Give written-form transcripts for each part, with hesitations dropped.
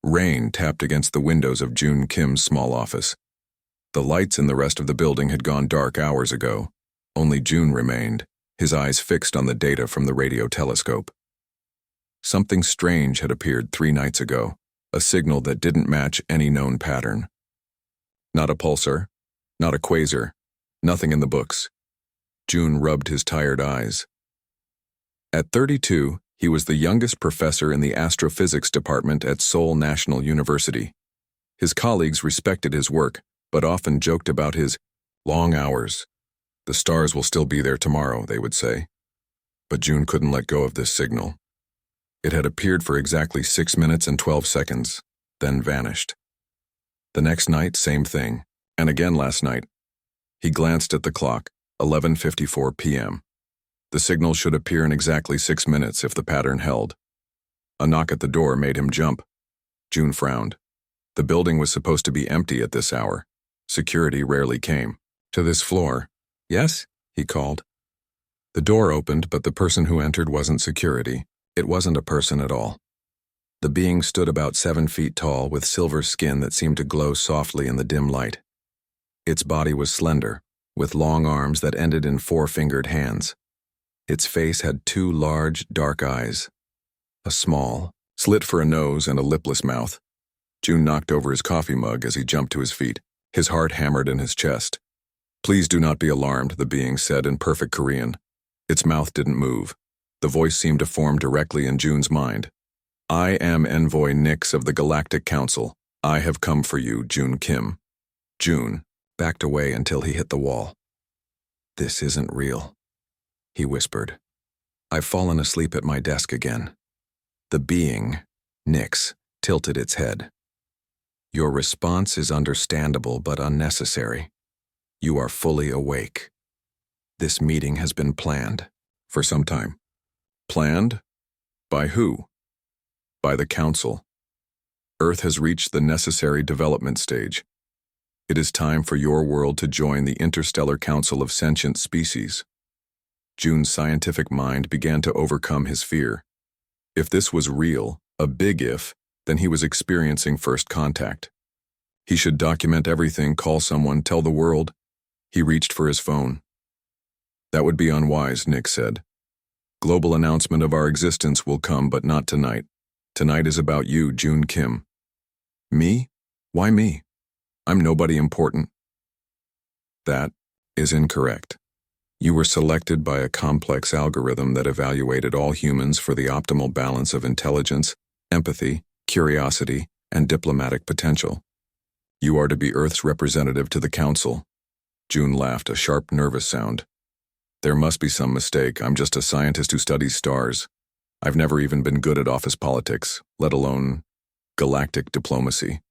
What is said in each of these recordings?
Rain tapped against the windows of June Kim's small office. The lights in the rest of the building had gone dark hours ago. Only June remained, his eyes fixed on the data from the radio telescope. Something strange had appeared 3 nights ago, a signal that didn't match any known pattern. Not a pulsar, not a quasar, nothing in the books. June rubbed his tired eyes. At 32, he was the youngest professor in the astrophysics department at Seoul National University. His colleagues respected his work, but often joked about his long hours. The stars will still be there tomorrow, they would say. But June couldn't let go of this signal. It had appeared for exactly 6 minutes and 12 seconds, then vanished. The next night, same thing, and again last night. He glanced at the clock, 11:54 p.m. The signal should appear in exactly 6 minutes if the pattern held. A knock at the door made him jump. June frowned. The building was supposed to be empty at this hour. Security rarely came. To this floor. Yes? He called. The door opened, but the person who entered wasn't security. It wasn't a person at all. The being stood about 7 feet tall with silver skin that seemed to glow softly in the dim light. Its body was slender, with long arms that ended in 4-fingered hands. Its face had 2 large, dark eyes. A small, slit for a nose and a lipless mouth. June knocked over his coffee mug as he jumped to his feet. His heart hammered in his chest. "Please do not be alarmed," the being said in perfect Korean. Its mouth didn't move. The voice seemed to form directly in June's mind. "I am Envoy Nix of the Galactic Council. I have come for you, June Kim." June backed away until he hit the wall. "This isn't real," he whispered. "I've fallen asleep at my desk again." The being, Nix, tilted its head. "Your response is understandable but unnecessary. You are fully awake. This meeting has been planned for some time." Planned? By who? By the Council. Earth has reached the necessary development stage. It is time for your world to join the Interstellar Council of Sentient Species. June's scientific mind began to overcome his fear. If this was real, a big if, then he was experiencing first contact. He should document everything, call someone, tell the world. He reached for his phone. "That would be unwise," Nick said. "Global announcement of our existence will come, but not tonight. Tonight is about you, June Kim." "Me? Why me? I'm nobody important." "That is incorrect. You were selected by a complex algorithm that evaluated all humans for the optimal balance of intelligence, empathy, curiosity, and diplomatic potential. You are to be Earth's representative to the Council." June laughed, a sharp, nervous sound. "There must be some mistake. I'm just a scientist who studies stars. I've never even been good at office politics, let alone galactic diplomacy."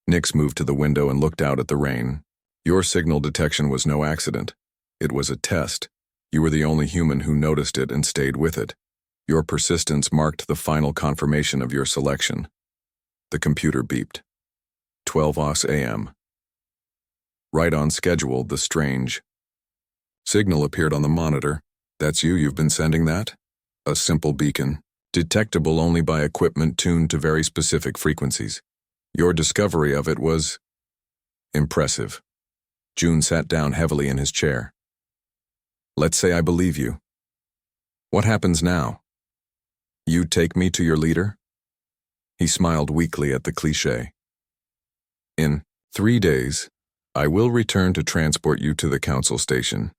Nix moved to the window and looked out at the rain. "Your signal detection was no accident. It was a test. You were the only human who noticed it and stayed with it. Your persistence marked the final confirmation of your selection." The computer beeped. 12 a.m. Right on schedule, the strange signal appeared on the monitor. "That's you, you've been sending that?" A simple beacon, detectable only by equipment tuned to very specific frequencies. Your discovery of it was impressive. June sat down heavily in his chair. "Let's say I believe you. What happens now? You take me to your leader?" He smiled weakly at the cliché. "In 3 days, I will return to transport you to the Council Station.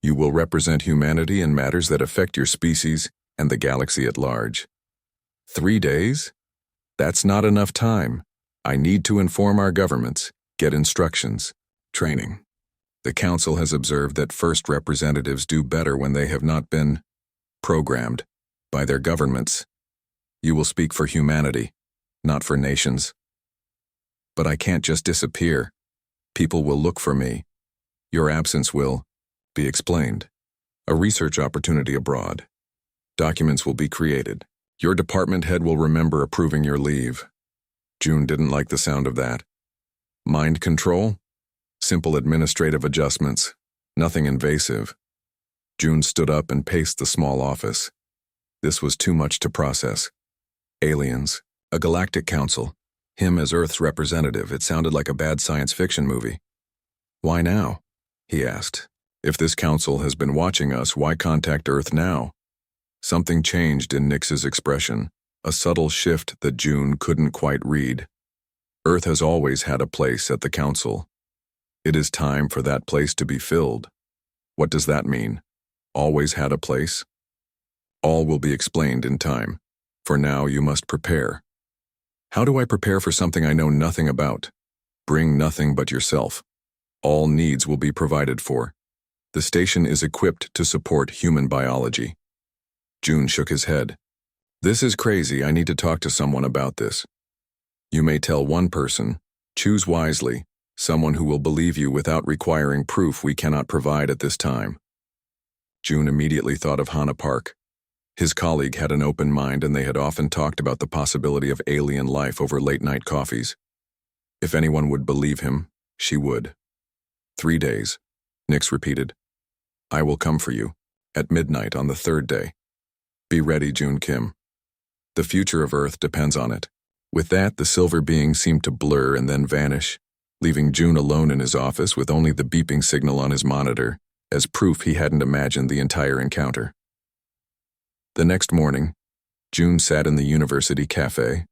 You will represent humanity in matters that affect your species and the galaxy at large." 3 days? That's not enough time. I need to inform our governments, get instructions, training. The Council has observed that first representatives do better when they have not been programmed by their governments. You will speak for humanity, not for nations. But I can't just disappear. People will look for me. Your absence will be explained. A research opportunity abroad. Documents will be created. Your department head will remember approving your leave. June didn't like the sound of that. Mind control? Simple administrative adjustments. Nothing invasive. June stood up and paced the small office. This was too much to process. Aliens, A galactic council. Him as Earth's representative. It sounded like a bad science fiction movie. Why now? He asked. If this council has been watching us, why contact Earth now? Something changed in Nix's expression, a subtle shift that June couldn't quite read. Earth has always had a place at the council. It is time for that place to be filled. What does that mean? Always had a place? All will be explained in time. For now, you must prepare. How do I prepare for something I know nothing about? Bring nothing but yourself. All needs will be provided for. The station is equipped to support human biology. June shook his head. This is crazy. I need to talk to someone about this. You may tell one person. Choose wisely, someone who will believe you without requiring proof we cannot provide at this time. June immediately thought of Hannah Park. His colleague had an open mind and they had often talked about the possibility of alien life over late-night coffees. If anyone would believe him, she would. 3 days, Nix repeated. I will come for you, at midnight on the 3rd day. Be ready, June Kim. The future of Earth depends on it. With that, the silver being seemed to blur and then vanish, leaving June alone in his office with only the beeping signal on his monitor, as proof he hadn't imagined the entire encounter. The next morning, June sat in the university cafe,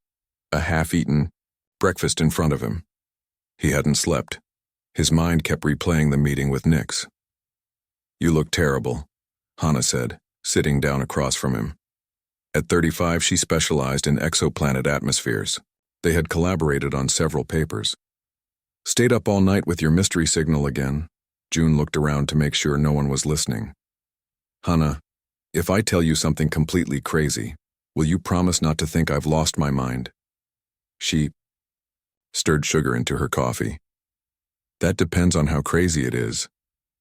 a half-eaten breakfast in front of him. He hadn't slept. His mind kept replaying the meeting with Nix. You look terrible, Hannah said, sitting down across from him. At 35, she specialized in exoplanet atmospheres. They had collaborated on several papers. Stayed up all night with your mystery signal again. June looked around to make sure no one was listening. Hannah, if I tell you something completely crazy, will you promise not to think I've lost my mind? She stirred sugar into her coffee. That depends on how crazy it is.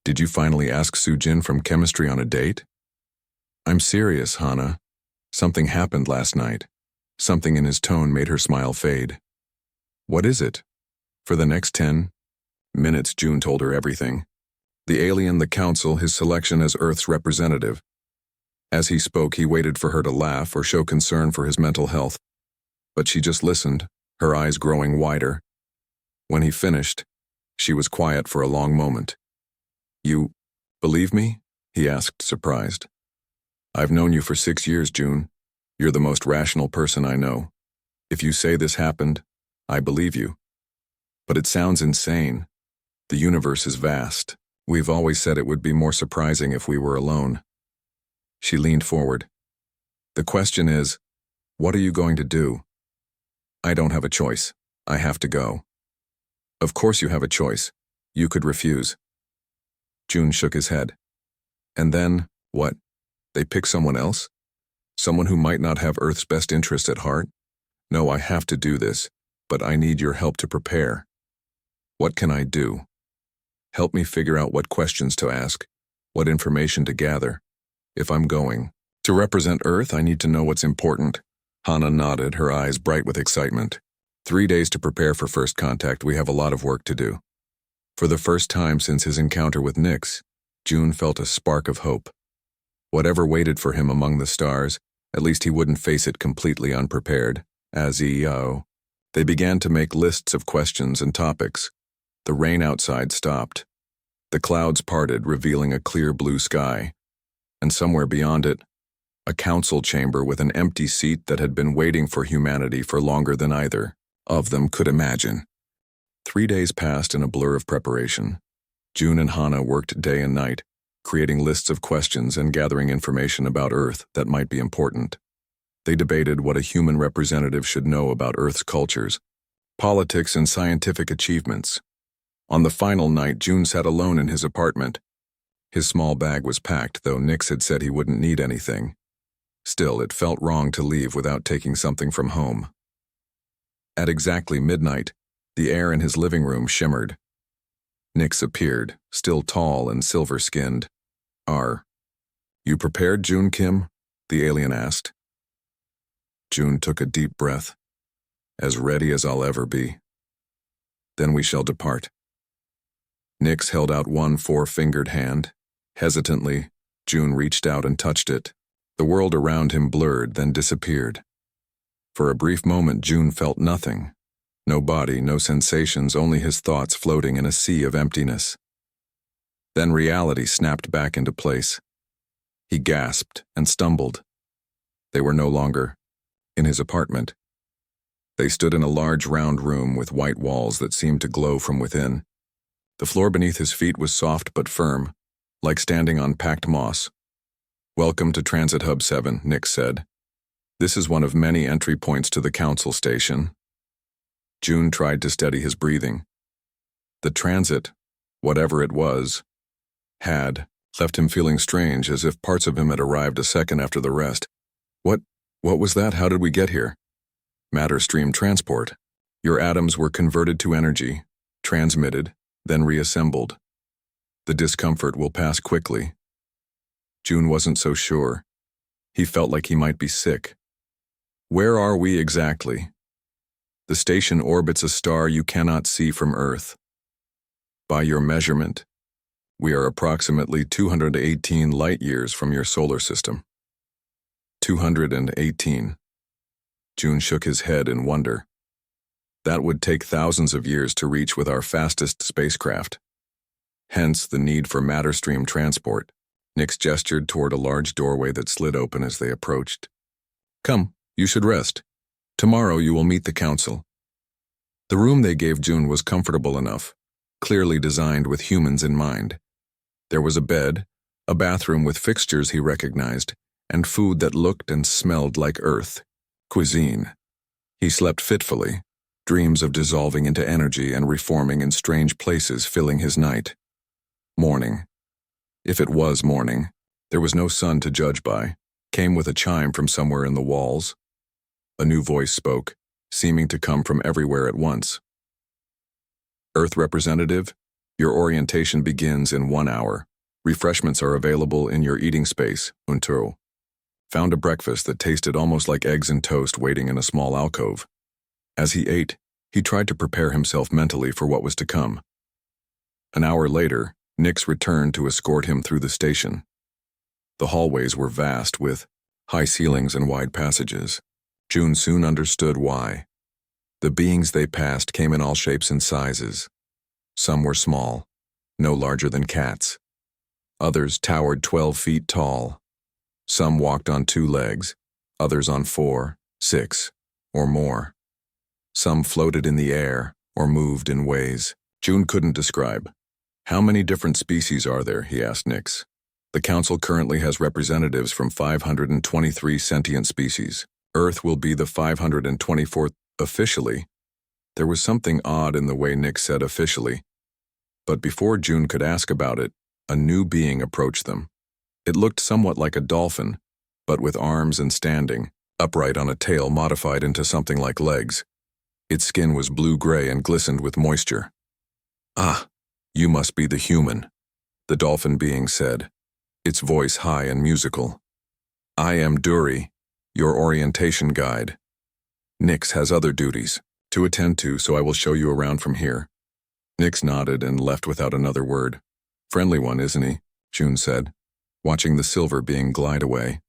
Did you finally ask Sujin from chemistry on a date? I'm serious, Hannah. Something happened last night. Something in his tone made her smile fade. What is it? For the next 10 minutes, June told her everything. The alien, the council, his selection as Earth's representative. As he spoke, he waited for her to laugh or show concern for his mental health. But she just listened, her eyes growing wider. When he finished, she was quiet for a long moment. You believe me? He asked, surprised. I've known you for 6 years, June. You're the most rational person I know. If you say this happened, I believe you. But it sounds insane. The universe is vast. We've always said it would be more surprising if we were alone. She leaned forward. The question is, what are you going to do? I don't have a choice. I have to go. Of course you have a choice. You could refuse. June shook his head. And then, what? They pick someone else? Someone who might not have Earth's best interests at heart? No, I have to do this, but I need your help to prepare. What can I do? Help me figure out what questions to ask, what information to gather. If I'm going to represent Earth, I need to know what's important. Hannah nodded, her eyes bright with excitement. 3 days to prepare for first contact. We have a lot of work to do. For the first time since his encounter with Nix, June felt a spark of hope. Whatever waited for him among the stars, at least he wouldn't face it completely unprepared. They began to make lists of questions and topics. The rain outside stopped. The clouds parted, revealing a clear blue sky. And somewhere beyond it, a council chamber with an empty seat that had been waiting for humanity for longer than either of them could imagine. 3 days passed in a blur of preparation. June and Hannah worked day and night, creating lists of questions and gathering information about Earth that might be important. They debated what a human representative should know about Earth's cultures, politics, and scientific achievements. On the final night, June sat alone in his apartment. His small bag was packed, though Nix had said he wouldn't need anything. Still, it felt wrong to leave without taking something from home. At exactly midnight, the air in his living room shimmered. Nix appeared, still tall and silver-skinned. Are you prepared, June Kim? The alien asked. June took a deep breath. As ready as I'll ever be. Then we shall depart. Nix held out one 4-fingered hand. Hesitantly, June reached out and touched it. The world around him blurred, then disappeared. For a brief moment, June felt nothing. No body, no sensations, only his thoughts floating in a sea of emptiness. Then reality snapped back into place. He gasped and stumbled. They were no longer in his apartment. They stood in a large round room with white walls that seemed to glow from within. The floor beneath his feet was soft but firm, like standing on packed moss. "Welcome to Transit Hub 7, Nix said. "This is one of many entry points to the council station." June tried to steady his breathing. The transit, whatever it was, had left him feeling strange, as if parts of him had arrived a second after the rest. What was that? How did we get here?" "Matter stream transport. Your atoms were converted to energy, transmitted, then reassembled. The discomfort will pass quickly." June wasn't so sure. He felt like he might be sick. "Where are we exactly?" "The station orbits a star you cannot see from Earth. By your measurement, we are approximately 218 light-years from your solar system." 218. June shook his head in wonder. "That would take thousands of years to reach with our fastest spacecraft. Hence the need for matter stream transport." Nix gestured toward a large doorway that slid open as they approached. "Come, you should rest. Tomorrow you will meet the council." The room they gave June was comfortable enough, clearly designed with humans in mind. There was a bed, a bathroom with fixtures he recognized, and food that looked and smelled like Earth. Cuisine. He slept fitfully, dreams of dissolving into energy and reforming in strange places filling his night. Morning. If it was morning, there was no sun to judge by, came with a chime from somewhere in the walls. A new voice spoke, seeming to come from everywhere at once. "Earth representative, your orientation begins in 1 hour. Refreshments are available in your eating space, Unturo." Found a breakfast that tasted almost like eggs and toast waiting in a small alcove. As he ate, he tried to prepare himself mentally for what was to come. An hour later, Nix returned to escort him through the station. The hallways were vast, with high ceilings and wide passages. June soon understood why. The beings they passed came in all shapes and sizes. Some were small, no larger than cats. Others towered 12 feet tall. Some walked on 2 legs, others on 4, 6, or more. Some floated in the air or moved in ways June couldn't describe. "How many different species are there?" he asked Nix. "The council currently has representatives from 523 sentient species. Earth will be the 524th officially." There was something odd in the way Nix said officially. But before June could ask about it, a new being approached them. It looked somewhat like a dolphin, but with arms and standing, upright on a tail modified into something like legs. Its skin was blue-gray and glistened with moisture. "Ah, you must be the human," the dolphin being said, its voice high and musical. "I am Duri, your orientation guide. Nix has other duties to attend to, so I will show you around from here." Nix nodded and left without another word. "Friendly one, isn't he?" June said, watching the silver being glide away.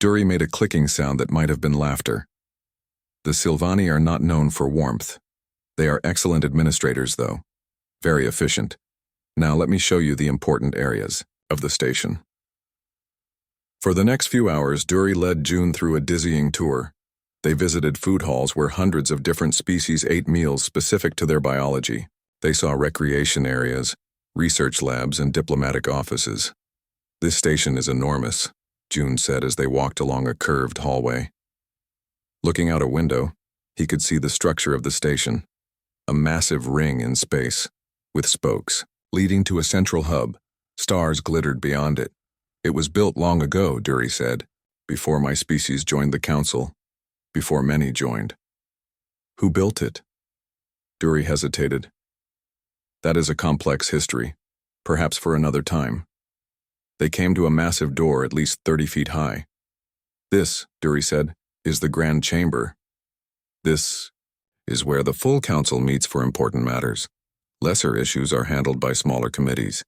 Duri made a clicking sound that might have been laughter. "The Silvani are not known for warmth. They are excellent administrators, though. Very efficient. Now let me show you the important areas of the station." For the next few hours, Duri led June through a dizzying tour. They visited food halls where hundreds of different species ate meals specific to their biology. They saw recreation areas, research labs, and diplomatic offices. "This station is enormous," June said as they walked along a curved hallway. Looking out a window, he could see the structure of the station, a massive ring in space, with spokes, leading to a central hub. Stars glittered beyond it. "It was built long ago," Duri said, "before my species joined the council, before many joined." "Who built it?" Duri hesitated. "That is a complex history, perhaps for another time." They came to a massive door at least 30 feet high. "This," Duri said, "is the Grand Chamber. This is where the full council meets for important matters. Lesser issues are handled by smaller committees."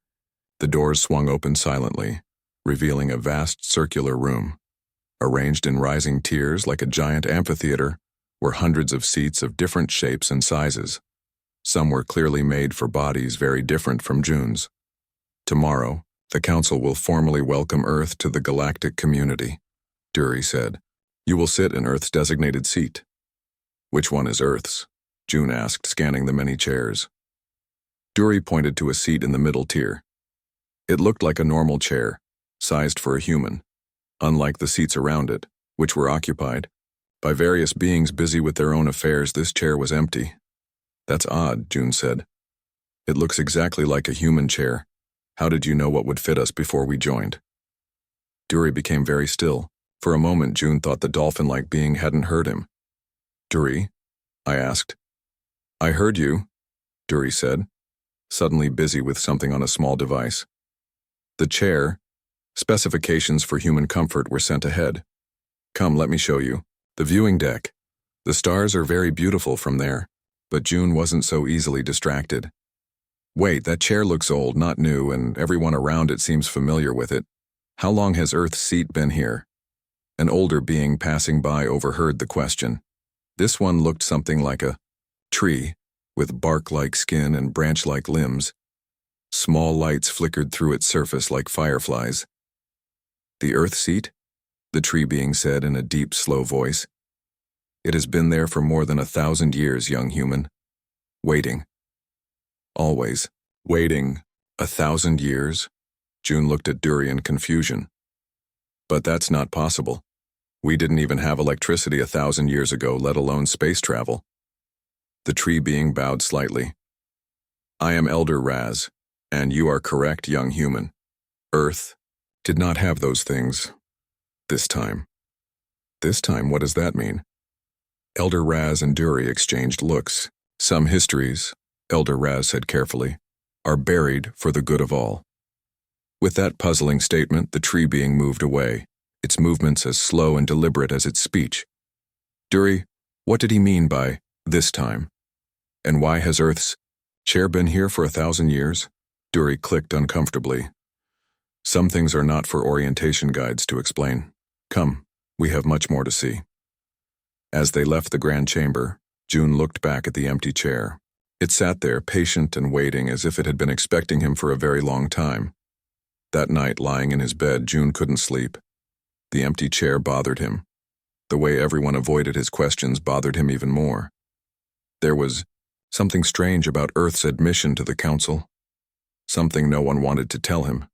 The doors swung open silently, revealing a vast circular room. Arranged in rising tiers like a giant amphitheater were hundreds of seats of different shapes and sizes. Some were clearly made for bodies very different from June's. Tomorrow, the Council will formally welcome Earth to the galactic community, Dury said. You will sit in Earth's designated seat. Which one is Earth's? June asked, scanning the many chairs. Dury pointed to a seat in the middle tier. It looked like a normal chair, sized for a human, unlike the seats around it, which were occupied by various beings busy with their own affairs. This chair was empty. That's odd, June said. It looks exactly like a human chair. How did you know what would fit us before we joined? Dury became very still. For a moment, June thought the dolphin-like being hadn't heard him. Dury? I asked. I heard you, Dury said, suddenly busy with something on a small device. The chair, specifications for human comfort were sent ahead. Come, let me show you. The viewing deck. The stars are very beautiful from there, but June wasn't so easily distracted. Wait, that chair looks old, not new, and everyone around it seems familiar with it. How long has Earth's seat been here? An older being passing by overheard the question. This one looked something like a tree, with bark-like skin and branch-like limbs. Small lights flickered through its surface like fireflies. The Earth seat? The tree being said in a deep, slow voice. It has been there for more than 1,000 years, young human. Waiting. Always. Waiting. 1,000 years? June looked at Dury in confusion. But that's not possible. We didn't even have electricity 1,000 years ago, let alone space travel. The tree being bowed slightly. I am Elder Raz, and you are correct, young human. Earth did not have those things. This time. This time, what does that mean? Elder Raz and Dury exchanged looks. Some histories, Elder Raz said carefully, are buried for the good of all. With that puzzling statement, the tree being moved away, its movements as slow and deliberate as its speech. Dury, what did he mean by this time? And why has Earth's chair been here for 1,000 years? Dury clicked uncomfortably. Some things are not for orientation guides to explain. Come, we have much more to see. As they left the grand chamber, June looked back at the empty chair. It sat there, patient and waiting, as if it had been expecting him for a very long time. That night, lying in his bed, June couldn't sleep. The empty chair bothered him. The way everyone avoided his questions bothered him even more. There was something strange about Earth's admission to the Council. Something no one wanted to tell him.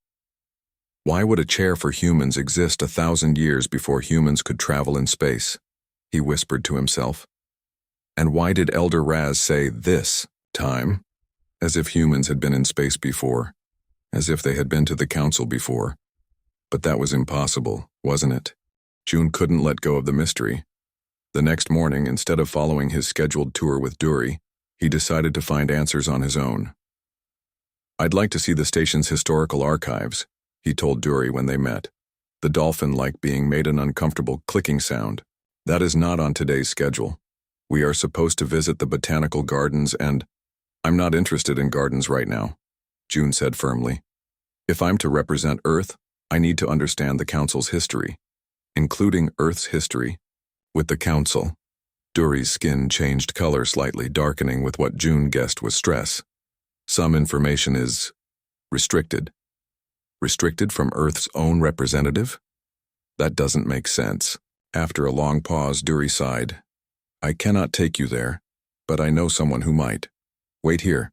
Why would a chair for humans exist 1,000 years before humans could travel in space? He whispered to himself. And why did Elder Raz say this time? As if humans had been in space before. As if they had been to the Council before. But that was impossible, wasn't it? June couldn't let go of the mystery. The next morning, instead of following his scheduled tour with Dury, he decided to find answers on his own. I'd like to see the station's historical archives, he told Dury when they met. The dolphin-like being made an uncomfortable clicking sound. That is not on today's schedule. We are supposed to visit the botanical gardens and I'm not interested in gardens right now, June said firmly. If I'm to represent Earth, I need to understand the Council's history, including Earth's history. With the Council, Dury's skin changed color slightly, darkening with what June guessed was stress. Some information is restricted. Restricted from Earth's own representative? That doesn't make sense. After a long pause, Dury sighed. I cannot take you there, but I know someone who might. Wait here.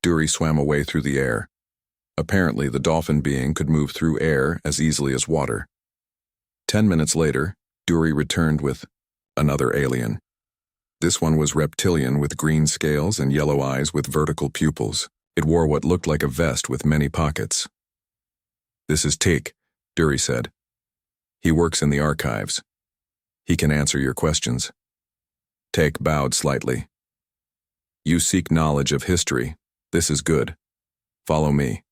Dury swam away through the air. Apparently, the dolphin being could move through air as easily as water. 10 minutes later, Dury returned with another alien. This one was reptilian with green scales and yellow eyes with vertical pupils. It wore what looked like a vest with many pockets. This is Teak, Dury said. He works in the archives. He can answer your questions. Teak bowed slightly. You seek knowledge of history. This is good. Follow me.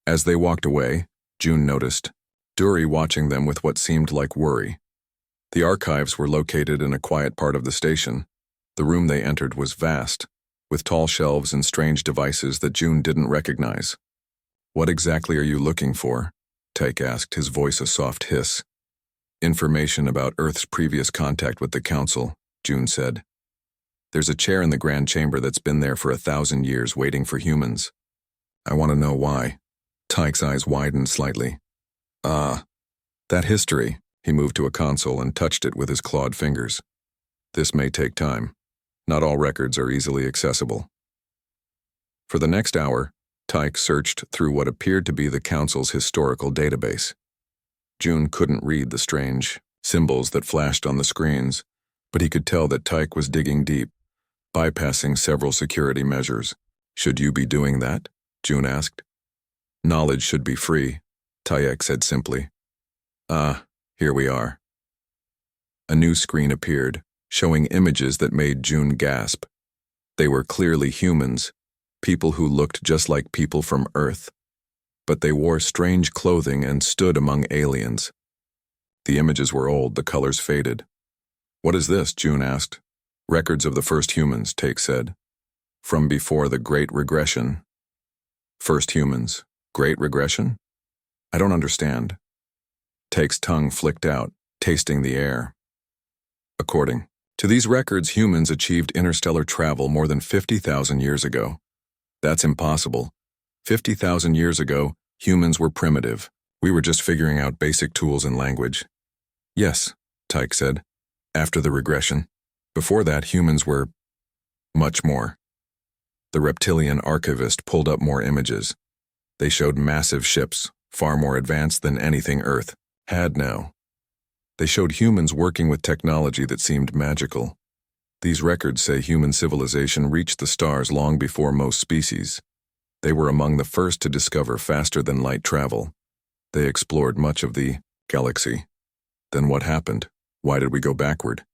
As they walked away, June noticed Dury watching them with what seemed like worry. The archives were located in a quiet part of the station. The room they entered was vast, with tall shelves and strange devices that June didn't recognize. What exactly are you looking for? Teak asked, his voice a soft hiss. Information about Earth's previous contact with the Council, June said. There's a chair in the Grand Chamber that's been there for 1,000 years waiting for humans. I want to know why. Tyke's eyes widened slightly. That history. He moved to a console and touched it with his clawed fingers. This may take time. Not all records are easily accessible. For the next hour, Tyke searched through what appeared to be the Council's historical database. June couldn't read the strange symbols that flashed on the screens, but he could tell that Tyke was digging deep, bypassing several security measures. Should you be doing that? June asked. Knowledge should be free, Tyke said simply. Here we are. A new screen appeared, showing images that made June gasp. They were clearly humans, people who looked just like people from Earth, but they wore strange clothing and stood among aliens. The images were old, the colors faded. What is this? June asked. Records of the first humans, Tyke said. From before the Great Regression. First humans. Great Regression? I don't understand. Tyke's tongue flicked out, tasting the air. According to these records, humans achieved interstellar travel more than 50,000 years ago. That's impossible. 50,000 years ago, humans were primitive. We were just figuring out basic tools and language. Yes, Tyke said. After the regression. Before that, humans were much more. The reptilian archivist pulled up more images. They showed massive ships, far more advanced than anything Earth had now. They showed humans working with technology that seemed magical. These records say human civilization reached the stars long before most species. They were among the first to discover faster-than-light travel. They explored much of the galaxy. Then what happened? Why did we go backward?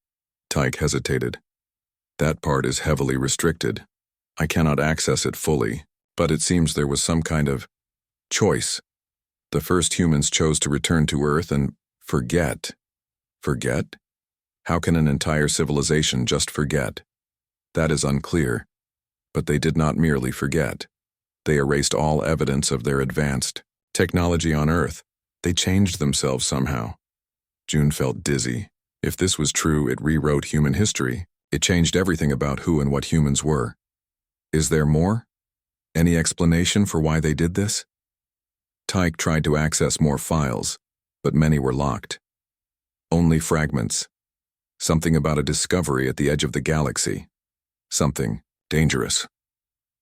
Tyke hesitated. That part is heavily restricted. I cannot access it fully, but it seems there was some kind of choice. The first humans chose to return to Earth and forget. Forget? How can an entire civilization just forget? That is unclear. But they did not merely forget. They erased all evidence of their advanced technology on Earth. They changed themselves somehow. June felt dizzy. If this was true, it rewrote human history. It changed everything about who and what humans were. Is there more? Any explanation for why they did this? Tyke tried to access more files, but many were locked. Only fragments. Something about a discovery at the edge of the galaxy. Something dangerous.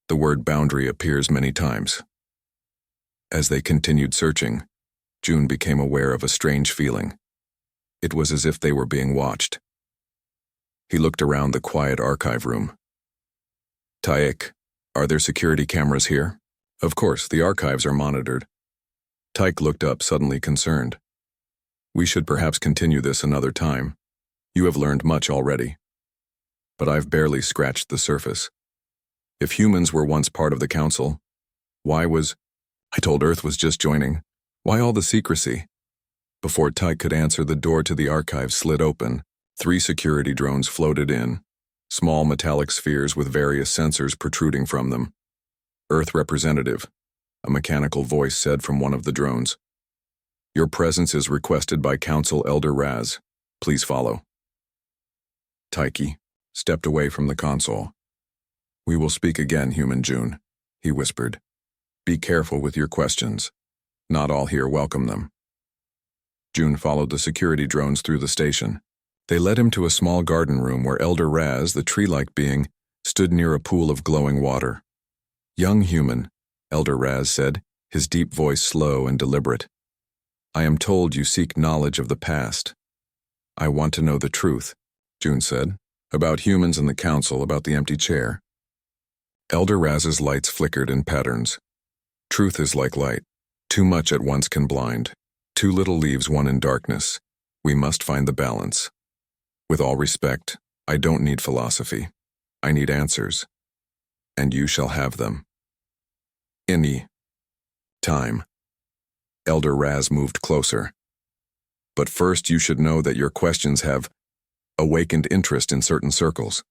The word boundary appears many times. As they continued searching, June became aware of a strange feeling. It was as if they were being watched. He looked around the quiet archive room. Tyke, are there security cameras here? Of course, the archives are monitored. Tyke looked up, suddenly concerned. We should perhaps continue this another time. You have learned much already. But I've barely scratched the surface. If humans were once part of the Council, why was... I told Earth was just joining. Why all the secrecy? Before Tyke could answer, the door to the archive slid open. 3 security drones floated in, small metallic spheres with various sensors protruding from them. Earth representative, a mechanical voice said from one of the drones. Your presence is requested by Council Elder Raz. Please follow. Tyke stepped away from the console. We will speak again, Human June, he whispered. Be careful with your questions. Not all here welcome them. June followed the security drones through the station. They led him to a small garden room where Elder Raz, the tree-like being, stood near a pool of glowing water. Young human, Elder Raz said, his deep voice slow and deliberate. I am told you seek knowledge of the past. I want to know the truth, June said, about humans and the Council, about the empty chair. Elder Raz's lights flickered in patterns. Truth is like light. Too much at once can blind. Too little leaves one in darkness. We must find the balance. With all respect, I don't need philosophy. I need answers. And you shall have them. Any time. Elder Raz moved closer. But first you should know that your questions have awakened interest in certain circles.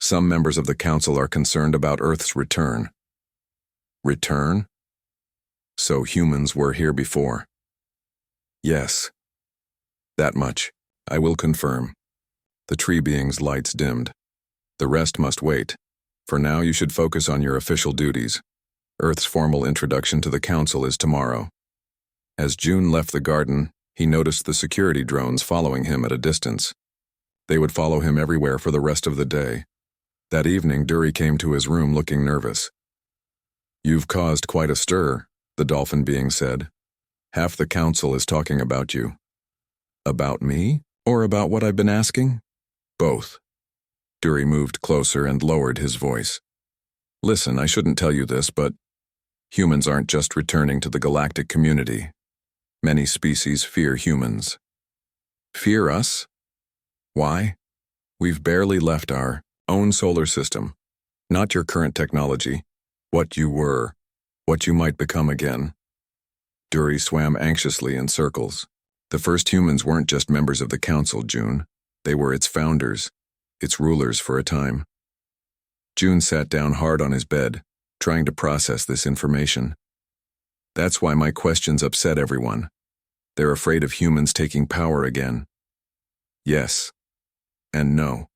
Some members of the Council are concerned about Earth's return. Return? So humans were here before. Yes. That much. I will confirm. The tree being's lights dimmed. The rest must wait. For now, you should focus on your official duties. Earth's formal introduction to the Council is tomorrow. As June left the garden, he noticed the security drones following him at a distance. They would follow him everywhere for the rest of the day. That evening, Dury came to his room looking nervous. "You've caused quite a stir," the dolphin being said. "Half the Council is talking about you." "About me? Or about what I've been asking?" "Both." Dury moved closer and lowered his voice. "Listen, I shouldn't tell you this, but humans aren't just returning to the galactic community. Many species fear humans." "Fear us? Why?" "We've barely left our own solar system. Not your current technology. What you were. What you might become again." Dury swam anxiously in circles. The first humans weren't just members of the Council, June. They were its founders, its rulers for a time. June sat down hard on his bed, trying to process this information. "That's why my questions upset everyone. They're afraid of humans taking power again." "Yes. And no."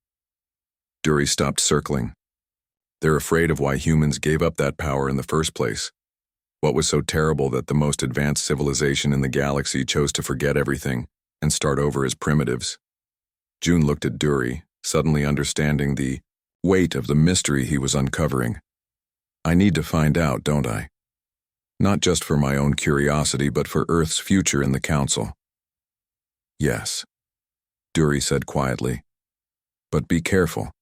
Dury stopped circling. "They're afraid of why humans gave up that power in the first place. What was so terrible that the most advanced civilization in the galaxy chose to forget everything and start over as primitives?" June looked at Dury, suddenly understanding the weight of the mystery he was uncovering. "I need to find out, don't I? Not just for my own curiosity, but for Earth's future in the Council." "Yes," Dury said quietly. "But be careful.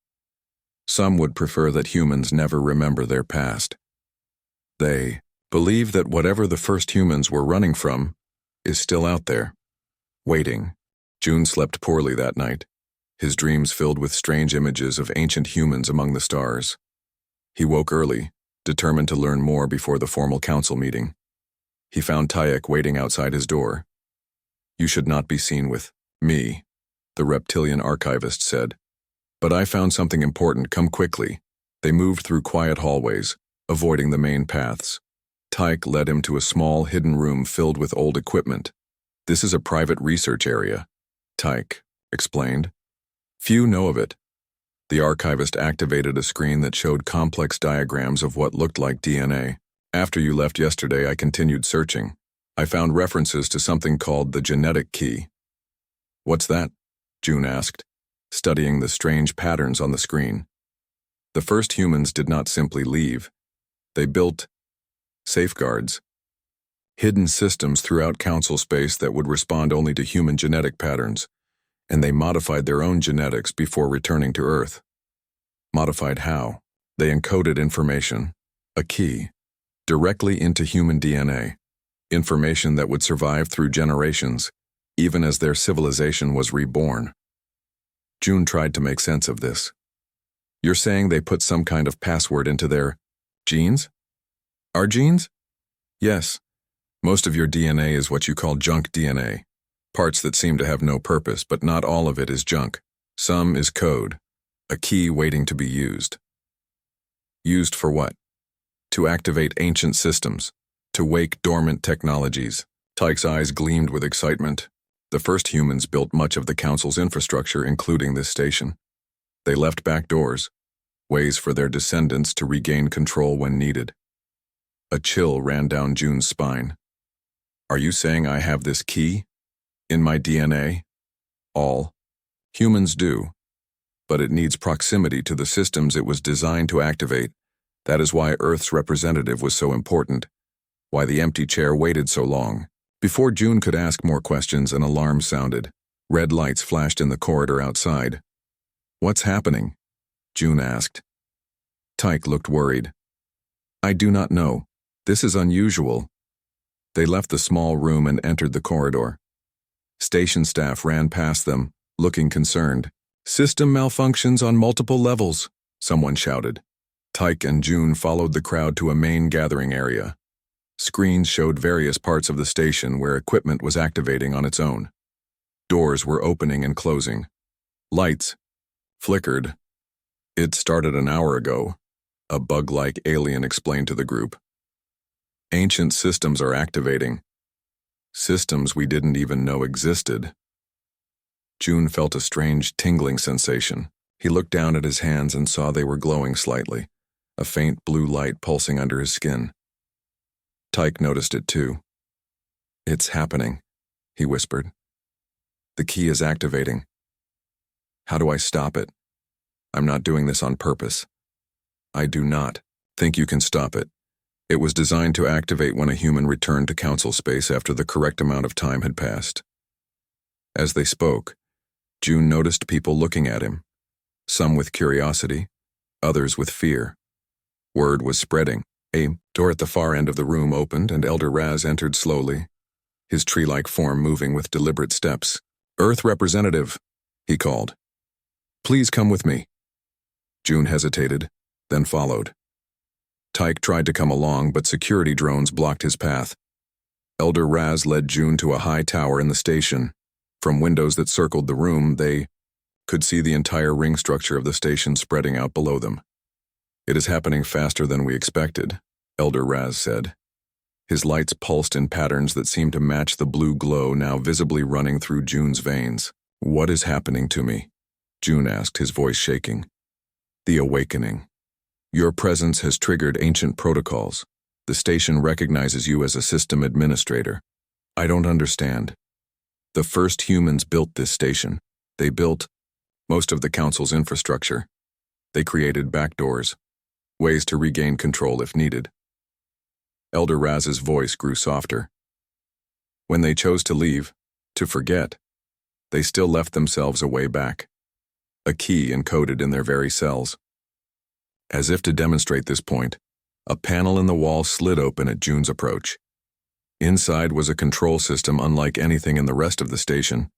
Some would prefer that humans never remember their past. They believe that whatever the first humans were running from is still out there, waiting." June slept poorly that night, his dreams filled with strange images of ancient humans among the stars. He woke early, determined to learn more before the formal council meeting. He found Tayek waiting outside his door. "You should not be seen with me," the reptilian archivist said. "But I found something important. Come quickly." They moved through quiet hallways, avoiding the main paths. Tayek led him to a small, hidden room filled with old equipment. "This is a private research area," Tayek explained. "Few know of it." The archivist activated a screen that showed complex diagrams of what looked like DNA. "After you left yesterday, I continued searching. I found references to something called the genetic key." "What's that?" June asked, studying the strange patterns on the screen. The first humans did not simply leave. They built safeguards, hidden systems throughout Council space that would respond only to human genetic patterns, and they modified their own genetics before returning to Earth. Modified how? They encoded information, a key, directly into human DNA, information that would survive through generations, even as their civilization was reborn. June tried to make sense of this. "You're saying they put some kind of password into their genes?" "Our genes?" "Yes. Most of your DNA is what you call junk DNA. Parts that seem to have no purpose, but not all of it is junk. Some is code, a key waiting to be used." "Used for what?" "To activate ancient systems, to wake dormant technologies." Tayek's eyes gleamed with excitement. The first humans built much of the Council's infrastructure, including this station. They left back doors, ways for their descendants to regain control when needed. A chill ran down June's spine. "Are you saying I have this key? In my DNA?" "All humans do. But it needs proximity to the systems it was designed to activate. That is why Earth's representative was so important, why the empty chair waited so long." Before June could ask more questions, an alarm sounded. Red lights flashed in the corridor outside. "What's happening?" June asked. Tayek looked worried. "I do not know. This is unusual." They left the small room and entered the corridor. Station staff ran past them, looking concerned. "System malfunctions on multiple levels," someone shouted. Tayek and June followed the crowd to a main gathering area. Screens showed various parts of the station where equipment was activating on its own. Doors were opening and closing. Lights flickered. "It started an hour ago," a bug-like alien explained to the group. "Ancient systems are activating. Systems we didn't even know existed." June felt a strange, tingling sensation. He looked down at his hands and saw they were glowing slightly, a faint blue light pulsing under his skin. Tyke noticed it too. "It's happening," he whispered. "The key is activating. How do I stop it? I'm not doing this on purpose." "I do not think you can stop it. It was designed to activate when a human returned to council space after the correct amount of time had passed." As they spoke, June noticed people looking at him, some with curiosity, others with fear. Word was spreading. A door at the far end of the room opened and Elder Raz entered slowly, his tree-like form moving with deliberate steps. "Earth representative," he called. "Please come with me." June hesitated, then followed. Tyke tried to come along, but security drones blocked his path. Elder Raz led June to a high tower in the station. From windows that circled the room, they could see the entire ring structure of the station spreading out below them. "It is happening faster than we expected," Elder Raz said. His lights pulsed in patterns that seemed to match the blue glow now visibly running through June's veins. "What is happening to me?" June asked, his voice shaking. "The awakening. Your presence has triggered ancient protocols. The station recognizes you as a system administrator. I don't understand. The first humans built this station. They built most of the council's infrastructure. They created backdoors, ways to regain control if needed." Elder Raz's voice grew softer. "When they chose to leave, to forget, they still left themselves a way back. A key encoded in their very cells." As if to demonstrate this point, a panel in the wall slid open at June's approach. Inside was a control system unlike anything in the rest of the station,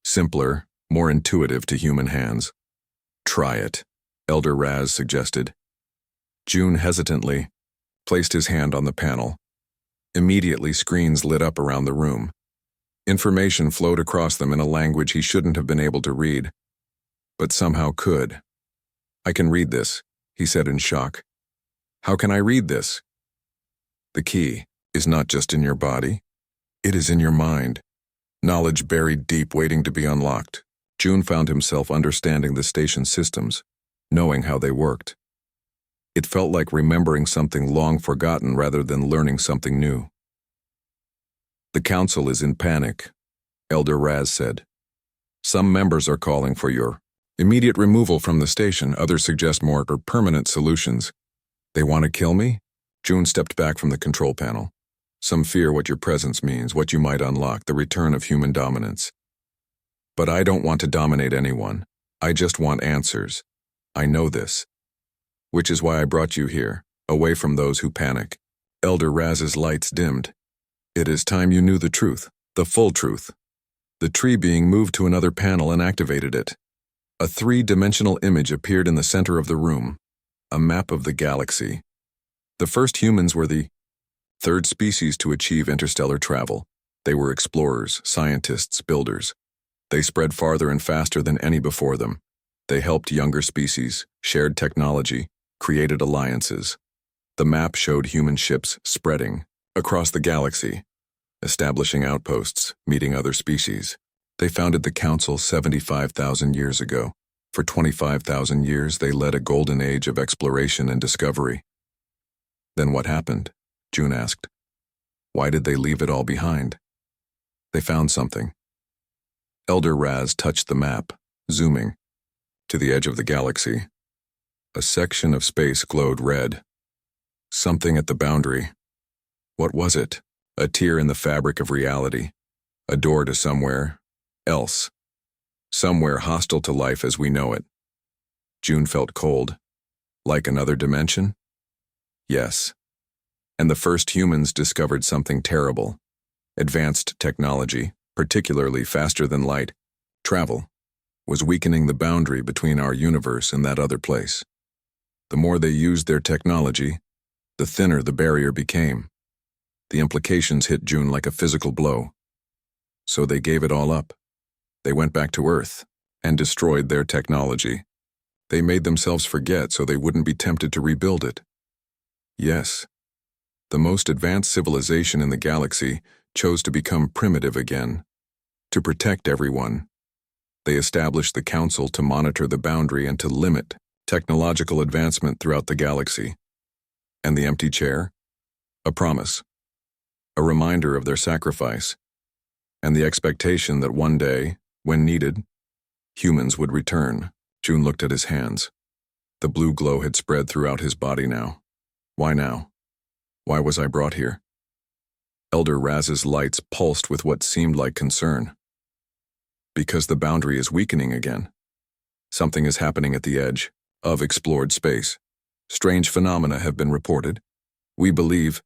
simpler, more intuitive to human hands. "Try it," Elder Raz suggested. June hesitantly placed his hand on the panel. Immediately, screens lit up around the room. Information flowed across them in a language he shouldn't have been able to read, but somehow could. "I can read this," he said in shock. "How can I read this?" "The key is not just in your body. It is in your mind. Knowledge buried deep waiting to be unlocked." June found himself understanding the station's systems, knowing how they worked. It felt like remembering something long forgotten rather than learning something new. "The council is in panic," Elder Raz said. "Some members are calling for your immediate removal from the station. Others suggest more permanent solutions." "They want to kill me?" June stepped back from the control panel. "Some fear what your presence means, what you might unlock, the return of human dominance. But I don't want to dominate anyone. I just want answers. I know this. Which is why I brought you here, away from those who panic." Elder Raz's lights dimmed. "It is time you knew the truth, the full truth." The tree being moved to another panel and activated it. A three-dimensional image appeared in the center of the room, a map of the galaxy. The first humans were the third species to achieve interstellar travel. They were explorers, scientists, builders. They spread farther and faster than any before them. They helped younger species, shared technology, created alliances. The map showed human ships spreading across the galaxy, establishing outposts, meeting other species. They founded the Council 75,000 years ago. For 25,000 years, they led a golden age of exploration and discovery. "Then what happened?" June asked. "Why did they leave it all behind?" "They found something." Elder Raz touched the map, zooming to the edge of the galaxy. A section of space glowed red. Something at the boundary. What was it? A tear in the fabric of reality. A door to somewhere else. Somewhere hostile to life as we know it. June felt cold. Like another dimension? Yes. And the first humans discovered something terrible. Advanced technology, particularly faster than light, travel, was weakening the boundary between our universe and that other place. The more they used their technology, the thinner the barrier became. The implications hit June like a physical blow. So they gave it all up. They went back to Earth and destroyed their technology. They made themselves forget so they wouldn't be tempted to rebuild it. Yes, the most advanced civilization in the galaxy chose to become primitive again, to protect everyone. They established the Council to monitor the boundary and to limit technological advancement throughout the galaxy. And the empty chair? A promise. A reminder of their sacrifice. And the expectation that one day, when needed, humans would return. June looked at his hands. The blue glow had spread throughout his body now. Why now? Why was I brought here? Elder Raz's lights pulsed with what seemed like concern. Because the boundary is weakening again. Something is happening at the edge of explored space. Strange phenomena have been reported. We believe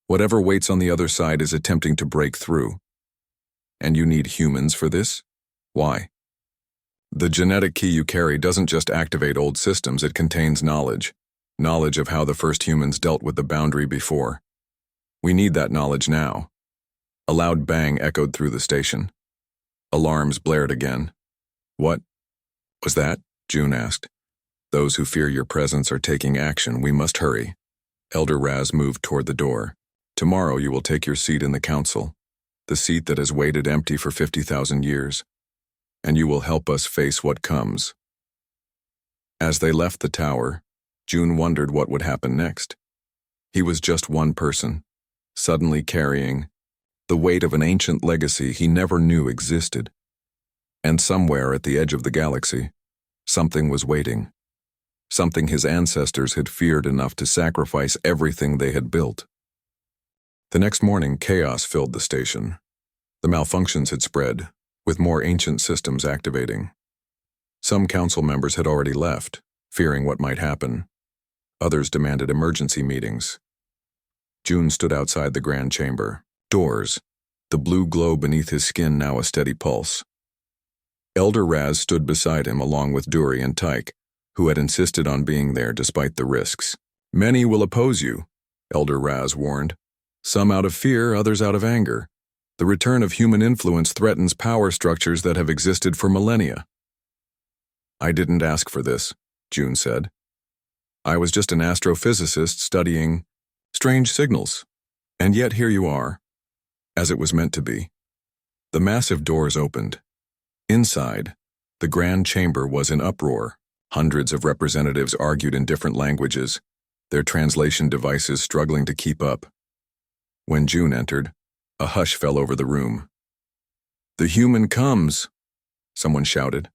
whatever waits on the other side is attempting to break through. And you need humans for this? Why? The genetic key you carry doesn't just activate old systems, it contains knowledge. Knowledge of how the first humans dealt with the boundary before. We need that knowledge now. A loud bang echoed through the station. Alarms blared again. What was that? June asked. Those who fear your presence are taking action. We must hurry. Elder Raz moved toward the door. Tomorrow you will take your seat in the council, the seat that has waited empty for 50,000 years, and you will help us face what comes. As they left the tower, June wondered what would happen next. He was just one person, suddenly carrying the weight of an ancient legacy he never knew existed. And somewhere at the edge of the galaxy, something was waiting. Something his ancestors had feared enough to sacrifice everything they had built. The next morning, chaos filled the station. The malfunctions had spread, with more ancient systems activating. Some council members had already left, fearing what might happen. Others demanded emergency meetings. June stood outside the grand chamber. Doors, the blue glow beneath his skin now a steady pulse. Elder Raz stood beside him along with Duri and Tyke, who had insisted on being there despite the risks. Many will oppose you, Elder Raz warned. Some out of fear, others out of anger. The return of human influence threatens power structures that have existed for millennia. I didn't ask for this, June said. I was just an astrophysicist studying strange signals. And yet here you are, as it was meant to be. The massive doors opened. Inside, the grand chamber was in uproar. Hundreds of representatives argued in different languages, their translation devices struggling to keep up. When June entered, a hush fell over the room. The human comes, someone shouted.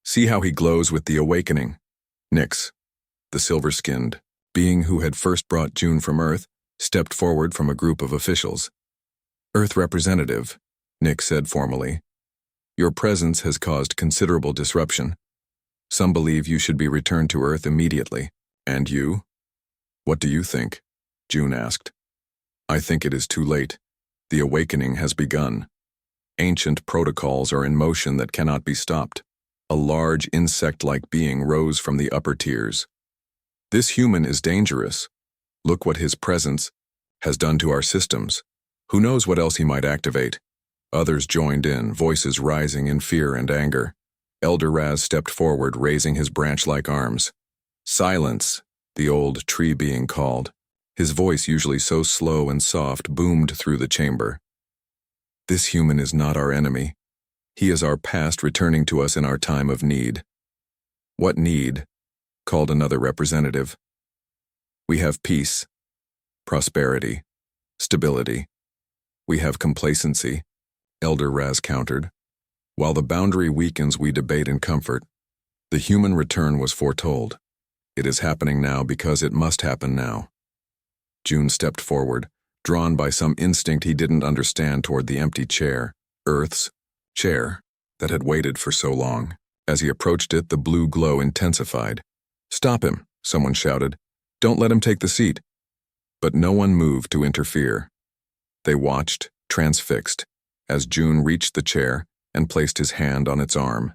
See how he glows with the awakening. Nyx, the silver-skinned being who had first brought June from Earth, stepped forward from a group of officials. Earth representative, Nyx said formally. Your presence has caused considerable disruption. Some believe you should be returned to Earth immediately. And you? What do you think? June asked. I think it is too late. The awakening has begun. Ancient protocols are in motion that cannot be stopped. A large insect-like being rose from the upper tiers. This human is dangerous. Look what his presence has done to our systems. Who knows what else he might activate? Others joined in, voices rising in fear and anger. Elder Raz stepped forward, raising his branch-like arms. Silence, the old tree being called. His voice, usually so slow and soft, boomed through the chamber. This human is not our enemy. He is our past returning to us in our time of need. What need? Called another representative. We have peace, prosperity, stability. We have complacency, Elder Raz countered. While the boundary weakens, we debate in comfort. The human return was foretold. It is happening now because it must happen now. June stepped forward, drawn by some instinct he didn't understand toward the empty chair, Earth's chair, that had waited for so long. As he approached it, the blue glow intensified. Stop him, someone shouted. Don't let him take the seat. But no one moved to interfere. They watched, transfixed, as June reached the chair and placed his hand on its arm.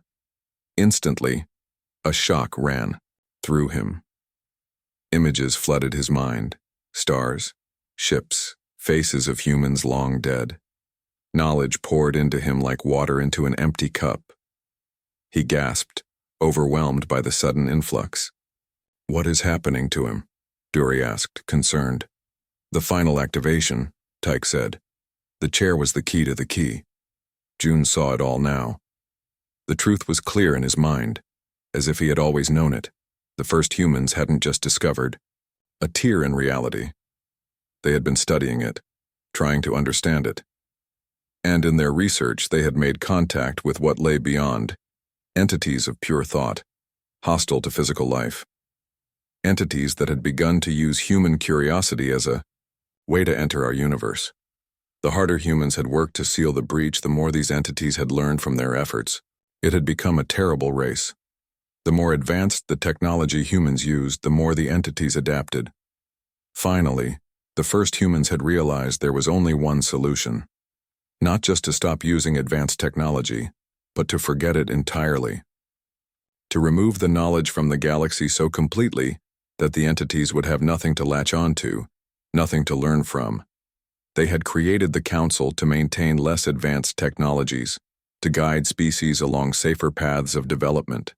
Instantly, a shock ran through him. Images flooded his mind. Stars, ships, faces of humans long dead. Knowledge poured into him like water into an empty cup. He gasped, overwhelmed by the sudden influx. What is happening to him? Duri asked, concerned. The final activation, Tyke said. The chair was the key to the key. June saw it all now. The truth was clear in his mind, as if he had always known it. The first humans hadn't just discovered a tier in reality. They had been studying it, trying to understand it. And in their research, they had made contact with what lay beyond, entities of pure thought, hostile to physical life. Entities that had begun to use human curiosity as a way to enter our universe. The harder humans had worked to seal the breach, the more these entities had learned from their efforts. It had become a terrible race. The more advanced the technology humans used, the more the entities adapted. Finally, the first humans had realized there was only one solution. Not just to stop using advanced technology, but to forget it entirely. To remove the knowledge from the galaxy so completely that the entities would have nothing to latch onto, nothing to learn from. They had created the Council to maintain less advanced technologies, to guide species along safer paths of development.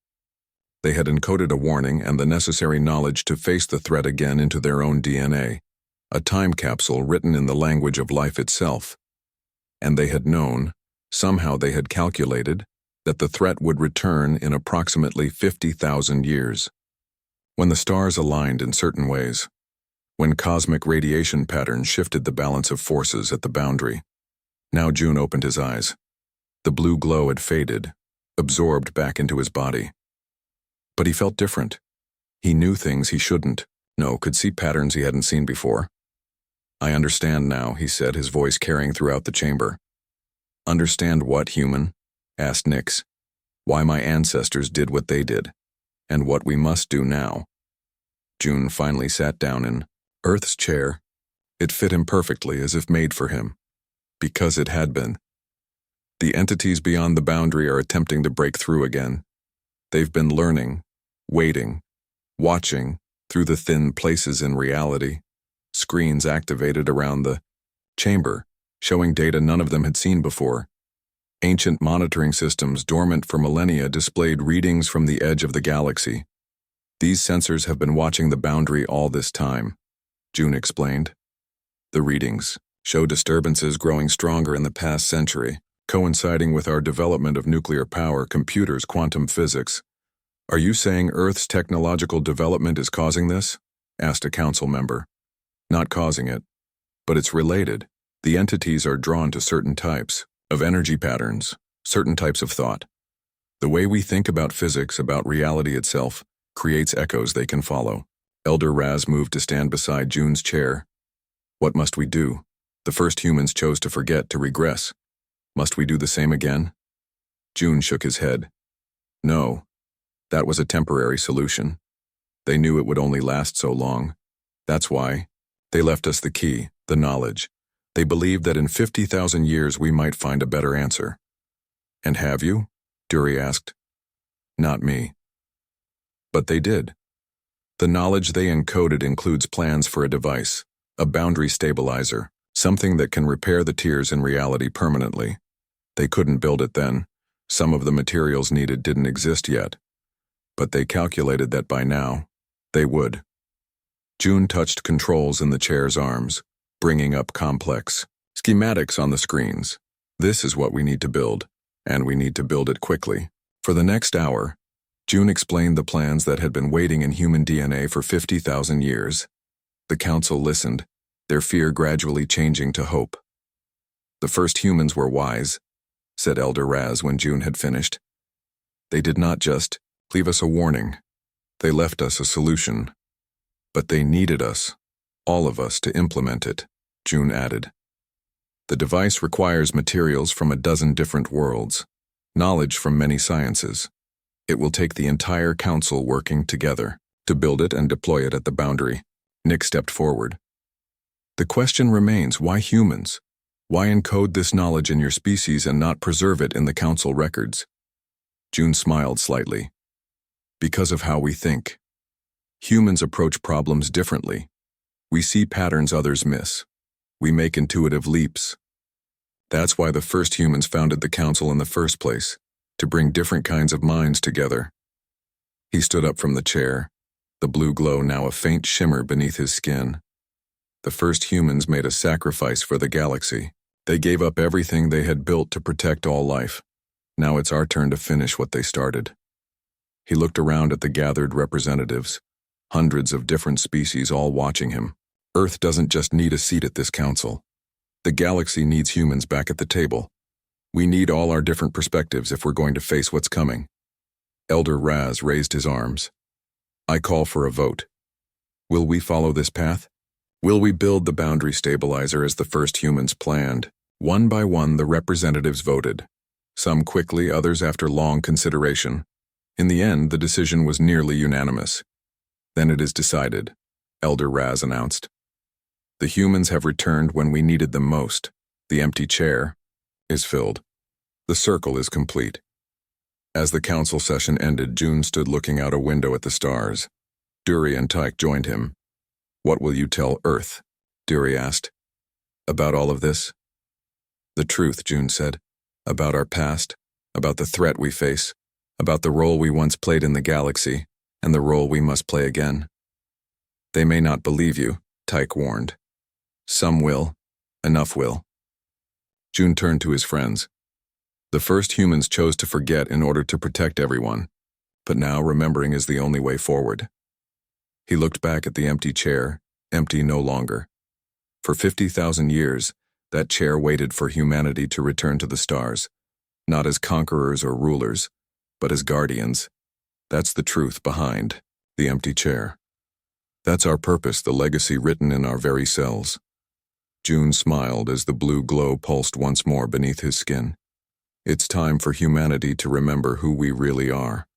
They had encoded a warning and the necessary knowledge to face the threat again into their own DNA, a time capsule written in the language of life itself. And they had known, somehow they had calculated, that the threat would return in approximately 50,000 years. When the stars aligned in certain ways, when cosmic radiation patterns shifted the balance of forces at the boundary. Now June opened his eyes. The blue glow had faded, absorbed back into his body. But he felt different. He knew things he shouldn't. No, could see patterns he hadn't seen before. I understand now, he said, his voice carrying throughout the chamber. Understand what, human? Asked Nyx. Why my ancestors did what they did, and what we must do now. June finally sat down in Earth's chair. It fit him perfectly, as if made for him. Because it had been. The entities beyond the boundary are attempting to break through again. They've been learning, waiting, watching through the thin places in reality. Screens activated around the chamber, showing data none of them had seen before. Ancient monitoring systems dormant for millennia displayed readings from the edge of the galaxy. These sensors have been watching the boundary all this time, June explained. The readings show disturbances growing stronger in the past century, coinciding with our development of nuclear power, computers, quantum physics. Are you saying Earth's technological development is causing this? Asked a council member. Not causing it, but it's related. The entities are drawn to certain types of energy patterns, certain types of thought. The way we think about physics, about reality itself, creates echoes they can follow. Elder Raz moved to stand beside June's chair. What must we do? The first humans chose to forget, to regress. Must we do the same again? June shook his head. No, that was a temporary solution. They knew it would only last so long. That's why they left us the key, the knowledge. They believed that in 50,000 years we might find a better answer. And have you? Dury asked. Not me. But they did. The knowledge they encoded includes plans for a device, a boundary stabilizer, something that can repair the tiers in reality permanently. They couldn't build it then. Some of the materials needed didn't exist yet. But they calculated that by now, they would. June touched controls in the chair's arms, bringing up complex schematics on the screens. This is what we need to build, and we need to build it quickly. For the next hour, June explained the plans that had been waiting in human DNA for 50,000 years. The council listened, their fear gradually changing to hope. The first humans were wise, said Elder Raz when June had finished. They did not just leave us a warning. They left us a solution. But they needed us, all of us, to implement it, June added. The device requires materials from a dozen different worlds, knowledge from many sciences. It will take the entire council working together to build it and deploy it at the boundary. Nick stepped forward. The question remains, why humans? Why encode this knowledge in your species and not preserve it in the council records? June smiled slightly. Because of how we think. Humans approach problems differently. We see patterns others miss. We make intuitive leaps. That's why the first humans founded the council in the first place, to bring different kinds of minds together. He stood up from the chair, the blue glow now a faint shimmer beneath his skin. The first humans made a sacrifice for the galaxy. They gave up everything they had built to protect all life. Now it's our turn to finish what they started. He looked around at the gathered representatives, hundreds of different species all watching him. Earth doesn't just need a seat at this council. The galaxy needs humans back at the table. We need all our different perspectives if we're going to face what's coming. Elder Raz raised his arms. I call for a vote. Will we follow this path? Will we build the boundary stabilizer as the first humans planned? One by one, the representatives voted. Some quickly, others after long consideration. In the end, the decision was nearly unanimous. Then it is decided, Elder Raz announced. The humans have returned when we needed them most. The empty chair is filled. The circle is complete. As the council session ended, June stood looking out a window at the stars. Duri and Tyke joined him. What will you tell Earth? Duri asked. About all of this? The truth, June said. About our past, about the threat we face, about the role we once played in the galaxy, and the role we must play again. They may not believe you, Tyke warned. Some will. Enough will. June turned to his friends. The first humans chose to forget in order to protect everyone, but now remembering is the only way forward. He looked back at the empty chair, empty no longer. For 50,000 years, that chair waited for humanity to return to the stars, not as conquerors or rulers, but as guardians. That's the truth behind the empty chair. That's our purpose, the legacy written in our very cells. June smiled as the blue glow pulsed once more beneath his skin. It's time for humanity to remember who we really are.